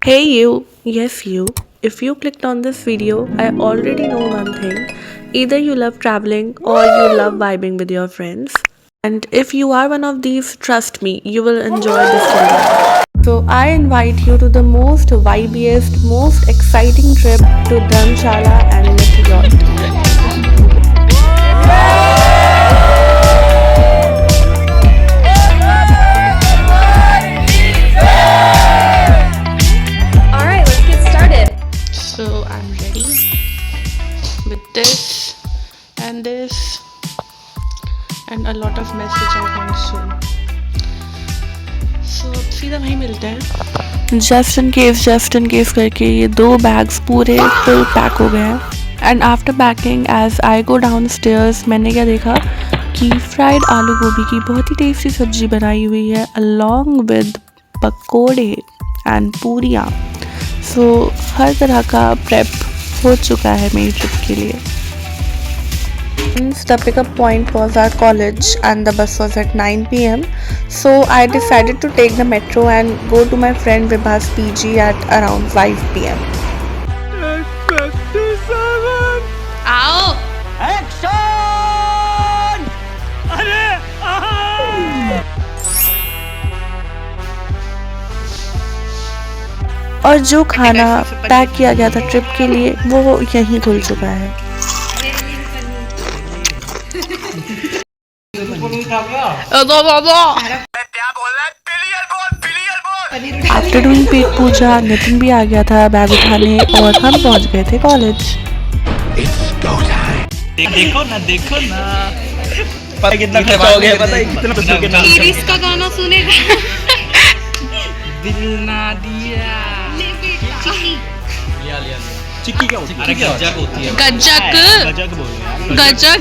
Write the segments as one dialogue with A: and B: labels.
A: Hey you, yes you. If you clicked on this video, I already know one thing. Either you love traveling or you love vibing with your friends. And if you are one of these, trust me, you will enjoy this video. So I invite you to the most vibiest, most exciting trip to Dharamshala and Meteor.
B: Alright, let's get started.
A: So I'm ready with this and a lot of message I want soon. So अब सीधा वहीं मिलते हैं. Just in case करके ये 2 bags पूरे full pack हो गए हैं. And after packing as I go downstairs मैंने क्या देखा कि फ्राइड आलू गोभी की बहुत ही टेस्टी सब्जी बनाई हुई है अलॉन्ग विद पकोड़े एंड पूरियाँ. सो हर तरह का प्रेप हो चुका है मेरी ट्रिप के लिए. The pickup point was our college and the bus was at 9 p.m. So I decided to take the metro and go to my friend Vibha's PG at around 5 p.m.
B: आओ.
A: और जो खाना पैक किया गया था trip के लिए वो यहीं खुल चुका है. आफ्टर डूइंग पेट पूजा नितिन भी आ गया था बैग उठाने और हम पहुंच गए थे कॉलेज.
C: देखो ना पता कितना खर्चा हो गया, पता है कितना
B: इरिस का गाना सुनेगा.
C: दिल ना दिया चिक्की क्या होती है? गजक होती है.
B: गजक
C: बोल
B: गजक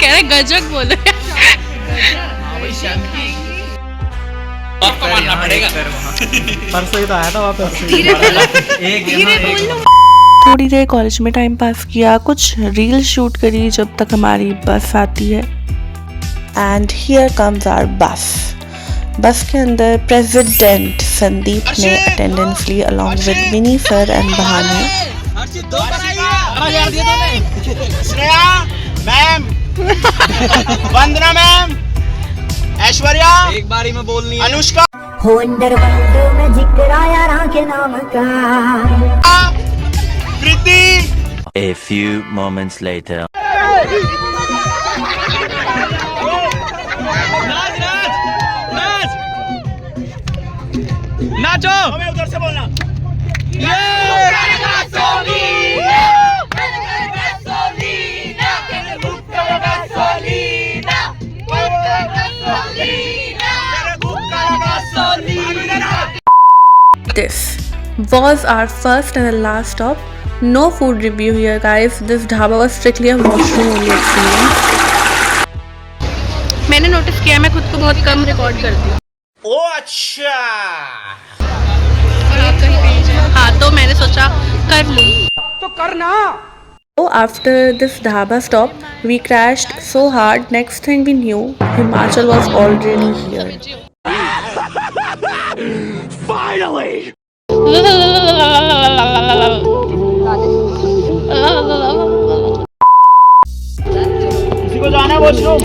B: कह रहे गजक बोले.
C: आपको मानना पड़ेगा. परसों ही तो आया था वापस.
B: धीरे बोलो.
A: थोड़ी देर कॉलेज में टाइम पास किया, कुछ रील शूट करी जब तक हमारी बस आती है. एंड हियर कम्स आवर बस के अंदर प्रेसिडेंट संदीप ने अटेंडेंस ली along with Vini sir and बहाने.
D: श्रेया मैम, वंदना मैम, ऐश्वर्या एक बारी में बोलनी है, अनुष्का,
E: हो अंडरवर्ल्ड में जिक्र आया रां के नाम का,
D: प्रीति.
F: A few moments later.
C: नाचो.
D: हमें उधर से बोलना.
A: This was our first and the last stop. No food review here, guys. This dhaba was strictly a washroom only experience. मैंने नोटिस किया मैं खुद को बहुत कम रिकॉर्ड करती हूँ.
D: ओ अच्छा.
B: और आप कहीं पे जाए.
A: हाँ तो मैंने सोचा कर लूँ. तो करना. So after this dhaba stop, we crashed so hard. Next thing we knew, Himachal was already here.
D: Finally. किसी को जाना है वॉशरूम?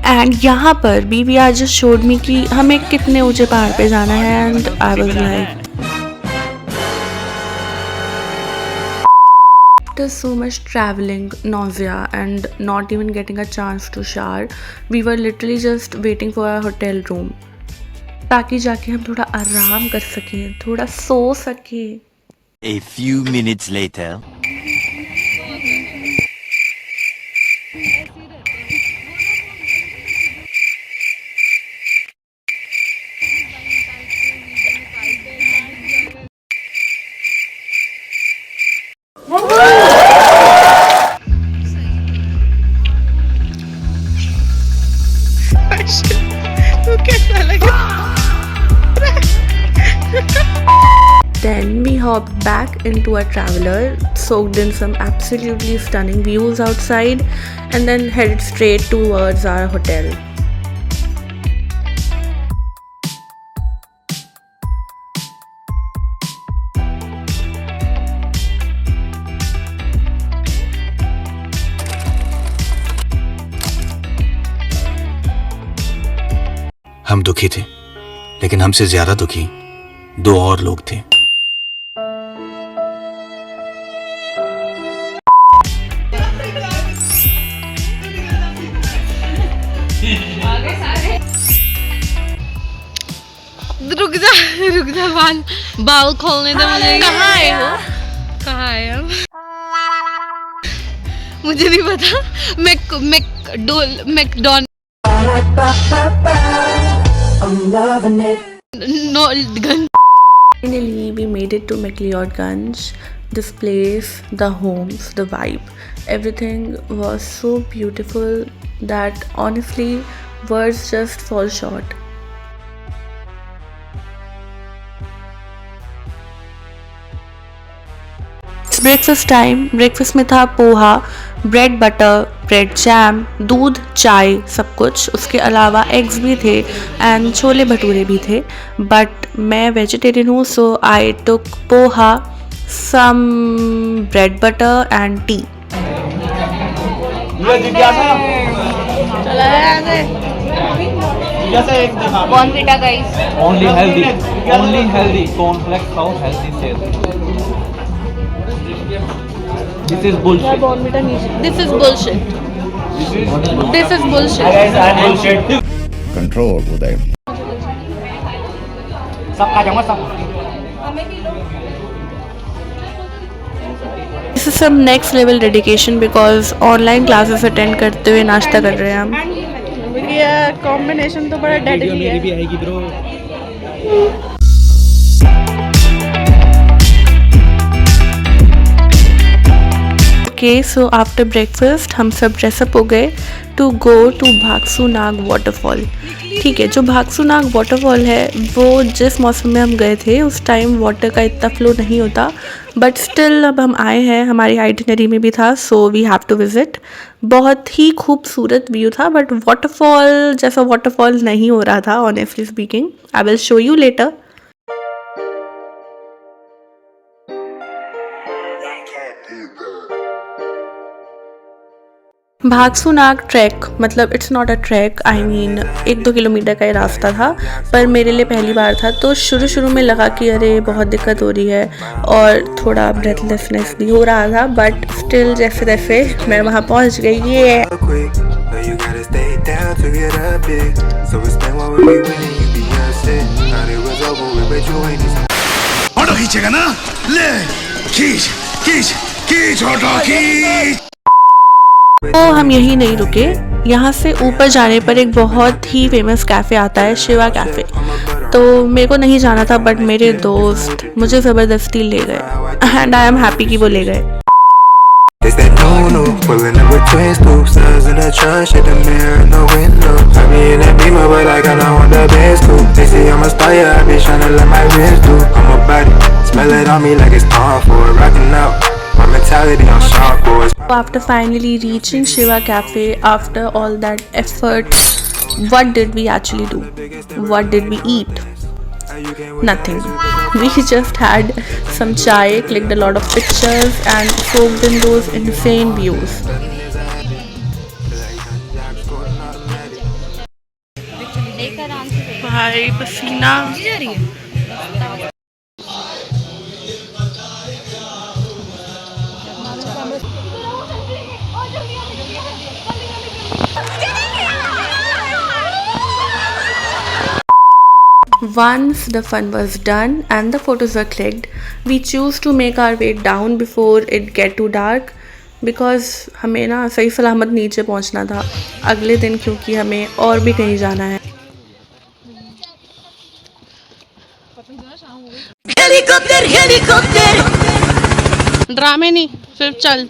A: एंड यहाँ पर BBR just showed me कि हमें कितने ऊंचे पहाड़ पे जाना है. And I was like, after so much traveling, nausea and not even getting a chance to shower, we were literally just waiting for our hotel room ताकि जाके हम थोड़ा आराम कर सकें, थोड़ा सो सकें.
F: A few minutes later.
A: Then we hopped back into a traveler, soaked in some absolutely stunning views outside, and then headed straight towards our hotel.
G: दुखी थे, लेकिन हमसे ज्यादा दुखी 2 और लोग थे।
B: रुक जा बाल खोलने दे मुझे। कहाँ आए हो? कहाँ आए हम? मुझे नहीं पता। मैकडॉन नो गन।
A: Finally, we made it to McLeodganj. This place, the homes, the vibe, everything was so beautiful that honestly, words just fall short. It's breakfast time. Breakfast में था poha, bread butter, bread jam, दूध, चाय, सब कुछ। उसके अलावा एग्स भी थे एंड छोले भटूरे भी थे। बट मैं वेजिटेरियन हूँ, so I took poha, some bread butter and tea.
B: Bournvita guys.
C: Only healthy. Cornflakes खाओ, healthy सेहत। This is bullshit.
B: This is bullshit. This is bullshit.
H: Control उदय।
D: सबका जमा सब।
A: This is some next level dedication because online classes attend करते हुए नाश्ता कर रहे हैं हम। ये कॉम्बिनेशन तो बड़ा डेडली है।
C: भी आएगी bro.
A: Okay, so after breakfast हम सब ड्रेसअप हो गए to go to Bhagsu Nag waterfall. ठीक है, जो भागसू नाग वाटरफॉल है वो जिस मौसम में हम गए थे उस टाइम वाटर का इतना फ्लो नहीं होता, बट स्टिल अब हम आए हैं, हमारी आइटिनरी में भी था, so we have to visit. बहुत ही खूबसूरत व्यू था बट वाटरफॉल जैसा वाटरफॉल नहीं हो रहा था honestly speaking. I will show you later. Bhagsu Nag track मतलब it's not a track, I mean 1-2 kilometre का ही रास्ता था, पर मेरे लिए पहली बार था तो शुरू में लगा कि अरे बहुत दिक्कत हो रही है और थोड़ा ब्रेथलेसनेस भी हो रहा था, बट स्टिल जैसे तैसे मैं वहाँ पहुँच गई। ये
H: खींचेगा ना, ले खींच ऑटो खींच।
A: तो हम यही नहीं रुके, यहाँ से ऊपर जाने पर एक बहुत ही फेमस कैफ़े आता है, शिवा कैफ़े। तो मेरे को नहीं जाना था बट मेरे दोस्त मुझे ज़बरदस्ती ले गए एंड आई एम हैप्पी कि वो ले गए। After finally reaching Shiva Cafe, after all that effort, what did we actually do? What did we eat? Nothing. We just had some chai, clicked a lot of pictures and soaked in those insane views. भाई पसीना
B: जा रही है।
A: Once the fun was done and the photos were clicked, we choose to make our way down before it get too dark because हमें ना सही सलामत नीचे पहुंचना था अगले दिन, क्योंकि हमें और भी कहीं जाना है।
B: हेलीकॉप्टर ड्रामे नहीं, सिर्फ चल।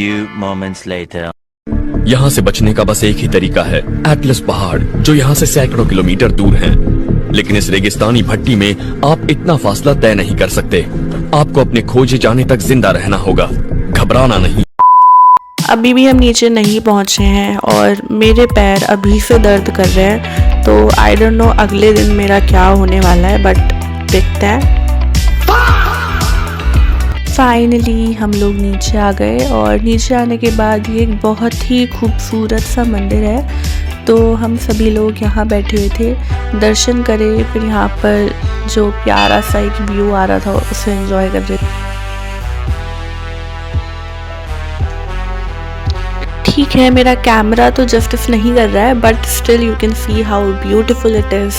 F: few moments later.
I: यहाँ से बचने का बस एक ही तरीका है, एटलस पहाड़ जो यहाँ से सैकड़ों किलोमीटर दूर हैं। लेकिन इस रेगिस्तानी भट्टी में आप इतना फासला तय नहीं कर सकते। आपको अपने खोजे जाने तक जिंदा रहना होगा, घबराना नहीं।
A: अभी भी हम नीचे नहीं पहुंचे हैं और मेरे पैर अभी से दर्द कर रहे हैं, तो आई डोंट नो अगले दिन मेरा क्या होने वाला है, बट देखते हैं। फाइनली हम लोग नीचे आ गए और नीचे आने के बाद ये एक बहुत ही खूबसूरत सा मंदिर है। तो हम सभी लोग यहाँ बैठे हुए थे, दर्शन करे, फिर यहाँ पर जो प्यारा सा एक व्यू आ रहा था उसे एंजॉय कर रहे थे। ठीक है, मेरा कैमरा तो जस्टिस नहीं कर रहा है, but still you can see how beautiful it is.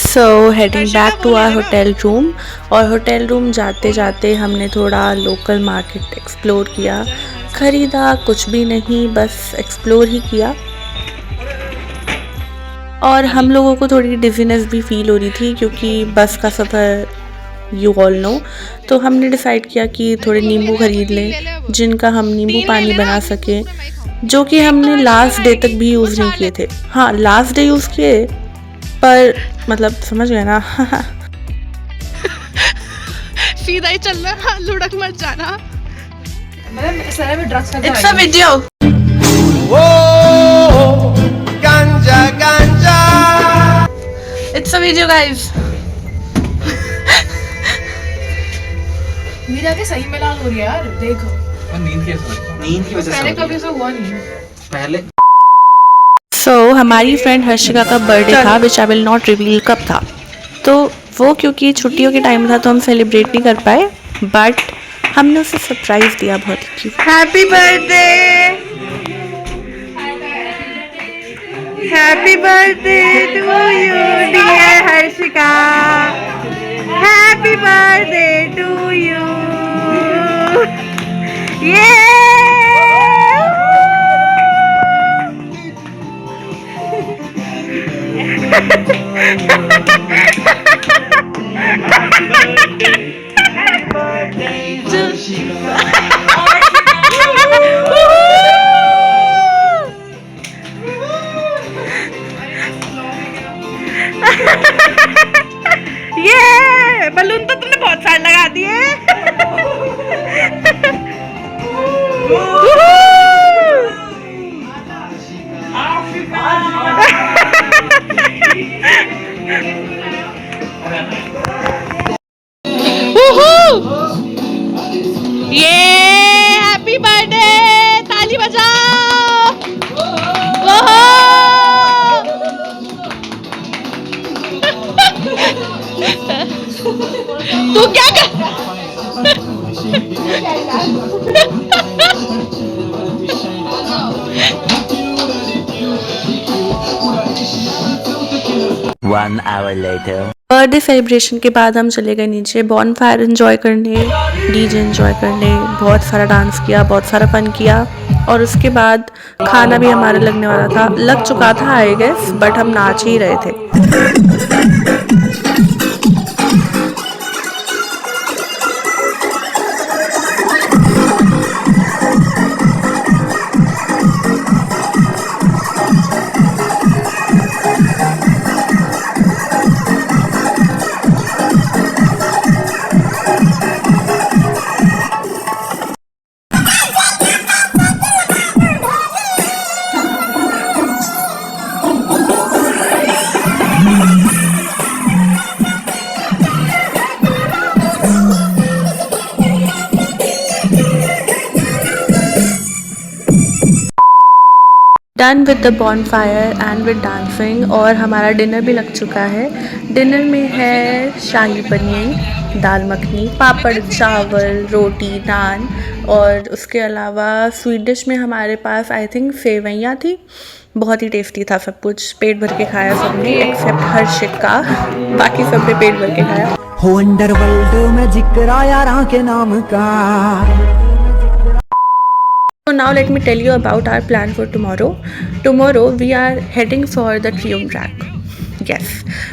A: So heading back to our hotel room. और होटल रूम जाते जाते हमने थोड़ा लोकल मार्केट एक्सप्लोर किया। ख़रीदा कुछ भी नहीं, बस एक्सप्लोर ही किया। और हम लोगों को थोड़ी डिजीनेस भी फील हो रही थी क्योंकि बस का सफ़र यू ऑल नो। तो हमने डिसाइड किया कि थोड़े नींबू ख़रीद लें जिनका हम नींबू पानी बना सकें, जो कि हमने लास्ट डे तक भी यूज़ नहीं किए थे। हाँ, लास्ट डे यूज़ किए, पर मतलब समझ गए ना।
B: सीधा ही चलना, लुढ़क मत जाना।
A: It's a video.
D: गांजा गांजा
A: It's a video, guys.
B: नींद आके सही में लाल हो रही है यार, देखो।
C: नींद की वजह से
B: पहले कभी ऐसा हुआ नहीं।
C: पहले
A: सो हमारी फ्रेंड हर्षिका का बर्थडे था, विच आई विल नॉट रिवील कब था। तो वो क्योंकि छुट्टियों के टाइम था तो हम सेलिब्रेट नहीं कर पाए, बट हमने उसे सरप्राइज दिया बहुत ही। Happy birthday, happy birthday to you dear Harshika, happy birthday to you. ये ये बलून तो तुमने बहुत सारे लगा दिए।
B: ये हैप्पी बर्थडे, ताली बजाओ। तू क्या कर1
F: hour later.
A: बर्थडे सेलिब्रेशन के बाद हम चले गए नीचे बॉन फायर एंजॉय करने, डीजे एंजॉय करने, बहुत सारा डांस किया, बहुत सारा फन किया। और उसके बाद खाना भी हमारा लगने वाला था, लग चुका था आई गेस, बट हम नाच ही रहे थे। Done with the bonfire and with dancing. और हमारा डिनर भी लग चुका है। डिनर में है शाही पनीर, दाल मखनी, पापड़, चावल, रोटी, नान, और उसके अलावा स्वीट डिश में हमारे पास आई थिंक सेवैयाँ थी। बहुत ही टेस्टी था सब कुछ, पेट भर के खाया सबने एक्सेप्ट हर्षित का, बाकी सबने पेट भर के खाया।
E: हो अंडरवर्ल्ड में जिक्र यारां के नाम का।
A: So now let me tell you about our plan for tomorrow. Tomorrow we are heading for the Triumph track. Yes,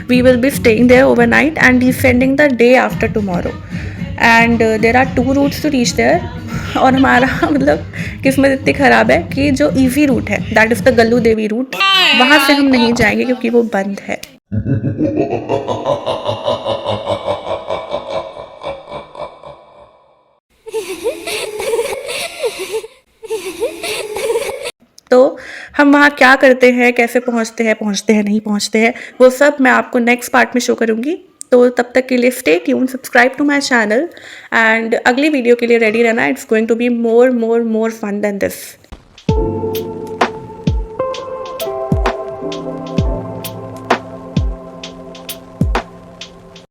A: we will be staying there overnight and descending the day after tomorrow. And there are 2 routes to reach there. और हमारा मतलब किस्मत इतनी ख़राब है कि जो easy route है that is the Gallu Devi route, वहाँ से हम नहीं जाएंगे क्योंकि वो बंद है। तो हम वहाँ क्या करते हैं, कैसे पहुँचते हैं नहीं पहुँचते हैं, वो सब मैं आपको नेक्स्ट पार्ट में शो करूँगी। तो तब तक के लिए stay tune, subscribe to my channel and अगली वीडियो के लिए रेडी रहना। It's going to be more fun than this.